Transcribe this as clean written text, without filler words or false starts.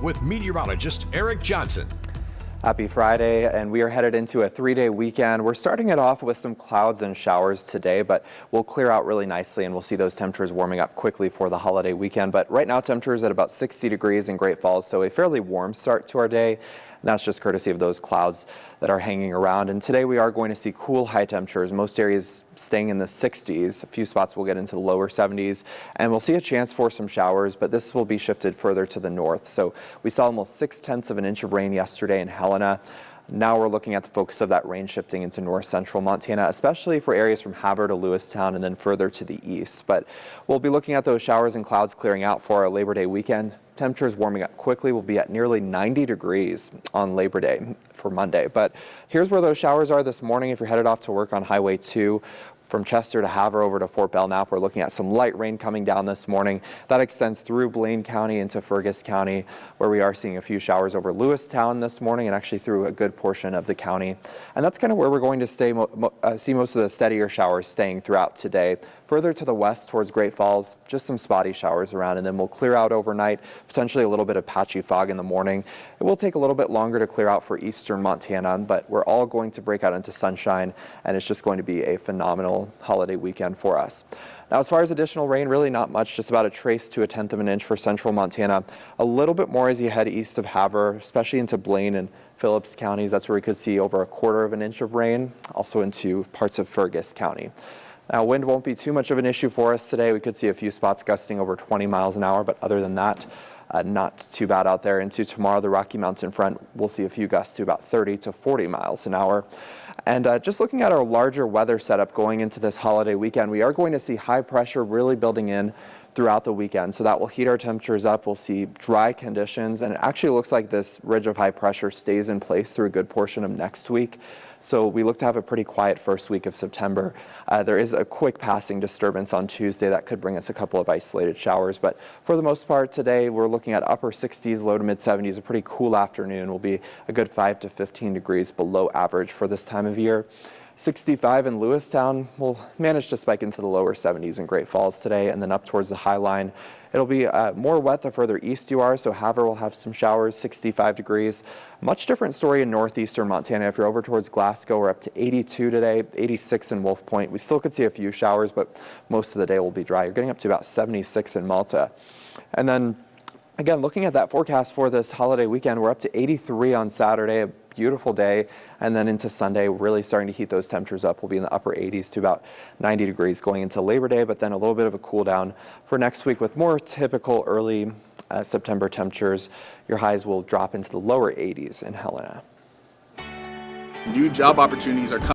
with meteorologist Eric Johnson. Happy Friday, and we are headed into a 3-day weekend. We're starting it off with some clouds and showers today, but we'll clear out really nicely and we'll see those temperatures warming up quickly for the holiday weekend. But right now temperatures at about 60 degrees in Great Falls, so a fairly warm start to our day. And that's just courtesy of those clouds that are hanging around. And today we are going to see cool high temperatures, most areas staying in the 60s. A few spots will get into the lower 70s, and we'll see a chance for some showers, but this will be shifted further to the north. So we saw almost 0.6 of an inch of rain yesterday in Helena. Now we're looking at the focus of that rain shifting into north central Montana, especially for areas from Havre to Lewistown and then further to the east. But we'll be looking at those showers and clouds clearing out for our Labor Day weekend. Temperatures warming up quickly. Will be at nearly 90 degrees on Labor Day for Monday. But here's where those showers are this morning if you're headed off to work on Highway 2. From Chester to Havre over to Fort Belknap, we're looking at some light rain coming down this morning. That extends through Blaine County into Fergus County, where we are seeing a few showers over Lewistown this morning and actually through a good portion of the county. And that's kind of where we're going to see most of the steadier showers staying throughout today. Further to the west towards Great Falls, just some spotty showers around, and then we'll clear out overnight, potentially a little bit of patchy fog in the morning. It will take a little bit longer to clear out for eastern Montana, but we're all going to break out into sunshine, and it's just going to be a phenomenal holiday weekend for us. Now, as far as additional rain, really not much, just about a trace to 1/10 of an inch for central Montana. A little bit more as you head east of Havre, especially into Blaine and Phillips counties. That's where we could see over 1/4 of an inch of rain, also into parts of Fergus County. Now, wind won't be too much of an issue for us today. We could see a few spots gusting over 20 miles an hour, but other than that, not too bad out there. Into tomorrow, the Rocky Mountain front, we'll see a few gusts to about 30 to 40 miles an hour. And just looking at our larger weather setup going into this holiday weekend, we are going to see high pressure really building in throughout the weekend. So that will heat our temperatures up. We'll see dry conditions, and it actually looks like this ridge of high pressure stays in place through a good portion of next week. So we look to have a pretty quiet first week of September. There is a quick passing disturbance on Tuesday that could bring us a couple of isolated showers. But for the most part today, we're looking at upper 60s, low to mid 70s. A pretty cool afternoon. Will be a good 5 to 15 degrees below average for this time of year. 65 in Lewistown. We'll manage to spike into the lower 70s in Great Falls today, and then up towards the High Line. It'll be more wet the further east you are, so Havre will have some showers, 65 degrees. Much different story in northeastern Montana. If you're over towards Glasgow, we're up to 82 today, 86 in Wolf Point. We still could see a few showers, but most of the day will be dry. You're getting up to about 76 in Malta. And then again, looking at that forecast for this holiday weekend, we're up to 83 on Saturday, a beautiful day, and then into Sunday, really starting to heat those temperatures up. We'll be in the upper 80s to about 90 degrees going into Labor Day, but then a little bit of a cool down for next week with more typical early September temperatures. Your highs will drop into the lower 80s in Helena. New job opportunities are coming.